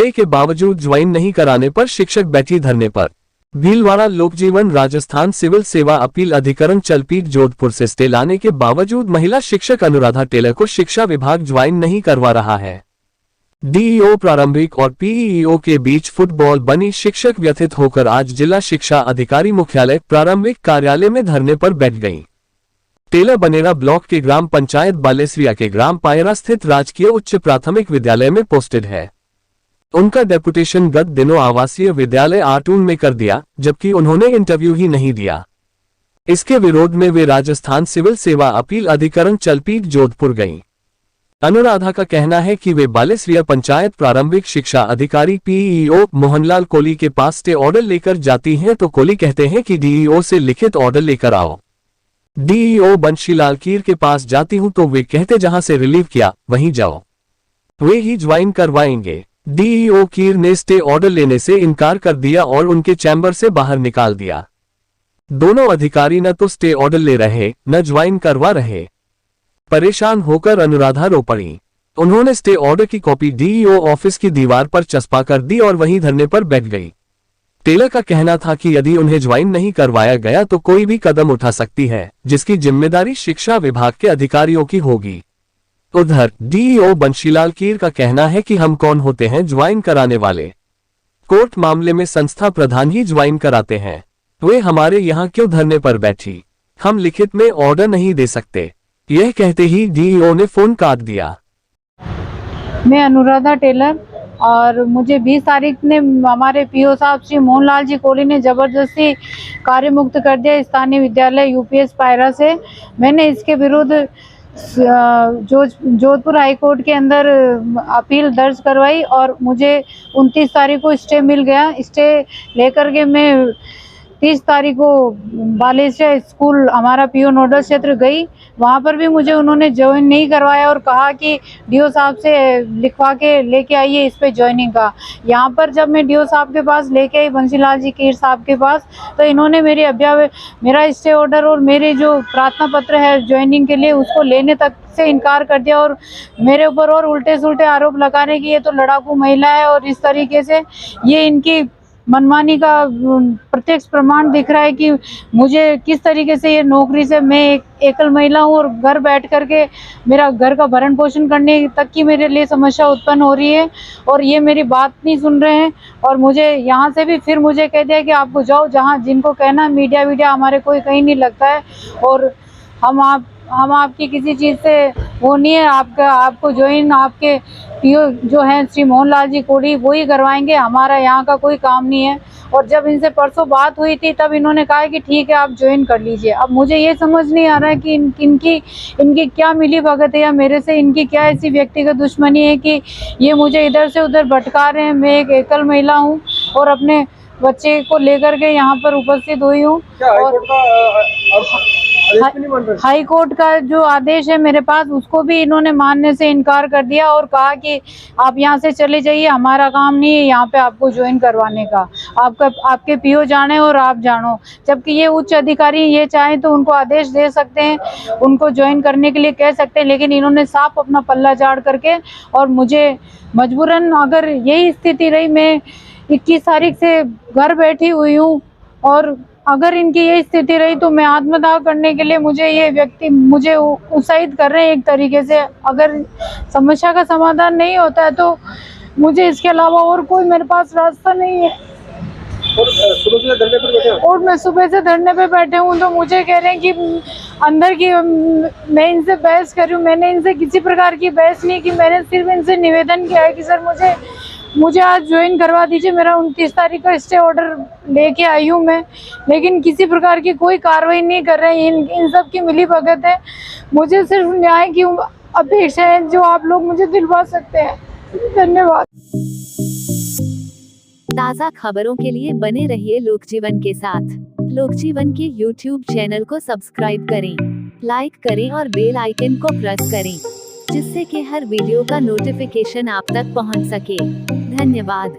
Stay के बावजूद join नहीं कराने पर शिक्षक बैठी धरने पर। भीलवाड़ा लोकजीवन राजस्थान सिविल सेवा अपील अधिकरण चलपीट जोधपुर से स्टे लाने के बावजूद महिला शिक्षक अनुराधा टेलर को शिक्षा विभाग ज्वाइन नहीं करवा रहा है। डीईओ प्रारंभिक और पीईओ के बीच फुटबॉल बनी शिक्षक व्यथित होकर आज जिला शिक्षा अधिकारी मुख्यालय प्रारंभिक कार्यालय में धरने पर बैठ गईं। टेलर बनेरा ब्लॉक के ग्राम पंचायत बालेसरिया के ग्राम पायरा स्थित राजकीय उच्च प्राथमिक विद्यालय में पोस्टेड है। उनका डेपुटेशन गत दिनों आवासीय विद्यालय आटून में कर दिया, जबकि उन्होंने इंटरव्यू ही नहीं दिया। इसके विरोध में वे राजस्थान सिविल सेवा अपील अधिकरण चलपीट जोधपुर गईं। अनुराधा का कहना है कि वे बालेसरिया पंचायत प्रारंभिक शिक्षा अधिकारी पीईओ मोहनलाल कोहली के पास स्टे ऑर्डर लेकर जाती हैं तो कोहली कहते हैं कि डीईओ से लिखित ऑर्डर लेकर आओ। डीईओ बंशीलाल कीर के पास जाती हूं तो वे कहते जहां से रिलीव किया वहीं जाओ, वे ही ज्वाइन करवाएंगे। डीईओ कीर ने स्टे ऑर्डर लेने से इनकार कर दिया और उनके चैम्बर से बाहर निकाल दिया। दोनों अधिकारी न तो स्टे ऑर्डर ले रहे न ज्वाइन करवा रहे। परेशान होकर अनुराधा रो पड़ी। उन्होंने स्टे ऑर्डर की कॉपी डीईओ ऑफिस की दीवार पर चस्पा कर दी और वहीं धरने पर बैठ गई। टेलर का कहना था कि यदि उन्हें ज्वाइन नहीं करवाया गया तो कोई भी कदम उठा सकती है, जिसकी जिम्मेदारी शिक्षा विभाग के अधिकारियों की होगी। उधर डीईओ बंशीलाल कीर का कहना है कि हम कौन होते हैं ज्वाइन कराने वाले, कोर्ट मामले में संस्था प्रधान ही ज्वाइन कराते हैं, वे हमारे यहाँ क्यों धरने पर बैठी, हम लिखित में ऑर्डर नहीं दे सकते। यह कहते ही डीईओ ने फोन काट दिया। मैं अनुराधा टेलर और मुझे 20 तारीख ने हमारे पीओ साहब श्री मोहनलाल जी कोहली ने जबरदस्ती कार्य मुक्त कर दिया स्थानीय विद्यालय यूपीएस पायरा से। मैंने इसके विरुद्ध जोधपुर हाई कोर्ट के अंदर अपील दर्ज करवाई और मुझे 29 तारीख को स्टे मिल गया। स्टे लेकर के मैं 30 तारीख को बालेसरिया स्कूल हमारा पीओ नोडल क्षेत्र गई। वहाँ पर भी मुझे उन्होंने ज्वाइन नहीं करवाया और कहा कि डीओ साहब से लिखवा के लेके आइए इस पे ज्वाइनिंग का। यहाँ पर जब मैं डीओ साहब के पास लेके आई बंशीलाल जी कीर साहब के पास, तो इन्होंने मेरा स्टे ऑर्डर और मेरे जो प्रार्थना पत्र है ज्वाइनिंग के लिए उसको लेने तक से इनकार कर दिया और मेरे ऊपर और उल्टे सुल्टे आरोप लगाने की ये तो लड़ाकू महिला है और इस तरीके से ये इनकी मनमानी का प्रत्यक्ष प्रमाण दिख रहा है कि मुझे किस तरीके से ये नौकरी से, मैं एक एकल महिला हूँ और घर बैठ करके मेरा घर का भरण पोषण करने तक की मेरे लिए समस्या उत्पन्न हो रही है और ये मेरी बात नहीं सुन रहे हैं। और मुझे यहाँ से भी फिर मुझे कह दिया कि आपको जाओ जहाँ जिनको कहना, मीडिया हमारे कोई कहीं नहीं लगता है और हम आपकी किसी चीज़ से वो नहीं है, आपको ज्वाइन आपके पीओ जो है श्री मोहनलाल जी कोहली वो ही करवाएंगे, हमारा यहाँ का कोई काम नहीं है। और जब इनसे परसों बात हुई थी तब इन्होंने कहा कि ठीक है आप ज्वाइन कर लीजिए। अब मुझे ये समझ नहीं आ रहा है कि इनकी क्या मिली भगत है या मेरे से इनकी क्या ऐसी व्यक्तिगत दुश्मनी है कि ये मुझे इधर से उधर भटका रहे हैं। मैं एक एकल महिला हूँ और अपने बच्चे को लेकर के यहाँ पर उपस्थित हुई हूँ और हाई कोर्ट का जो आदेश है मेरे पास उसको भी इन्होंने मानने से इनकार कर दिया और कहा कि आप यहाँ से चले जाइए, हमारा काम नहीं है यहाँ पे आपको ज्वाइन करवाने का, आपके पीओ जाने और आप जानो। जबकि ये उच्च अधिकारी ये चाहे तो उनको आदेश दे सकते हैं, उनको ज्वाइन करने के लिए कह सकते हैं, लेकिन इन्होंने साफ अपना पल्ला झाड़ करके और मुझे मजबूरन, अगर यही स्थिति रही, मैं 21 तारीख से घर बैठी हुई हूँ और अगर इनकी ये स्थिति रही तो मैं आत्मदाह करने के लिए ये व्यक्ति मुझे उत्साहित कर रहे हैं एक तरीके से। अगर समस्या का समाधान नहीं होता है तो मुझे इसके अलावा और कोई मेरे पास रास्ता नहीं है। और मैं सुबह से धरने पे बैठे हूँ तो मुझे कह रहे हैं कि अंदर की, मैं इनसे बहस कर रही हूँ। मैंने इनसे किसी प्रकार की बहस नहीं की, मैंने सिर्फ इनसे निवेदन किया है कि सर मुझे आज ज्वाइन करवा दीजिए। मेरा 29 तारीख का स्टे ऑर्डर लेके आई हूँ मैं, लेकिन किसी प्रकार की कोई कार्रवाई नहीं कर रहे हैं। इन सब की मिली भगत है। मुझे सिर्फ न्याय की अपेक्षा है जो आप लोग मुझे दिलवा सकते हैं। धन्यवाद। ताज़ा खबरों के लिए बने रहिए लोकजीवन के साथ। लोकजीवन के YouTube चैनल को सब्सक्राइब करें, लाइक करें और बेल आइकन को प्रेस करें, जिससे कि हर वीडियो का नोटिफिकेशन आप तक पहुंच सके। धन्यवाद।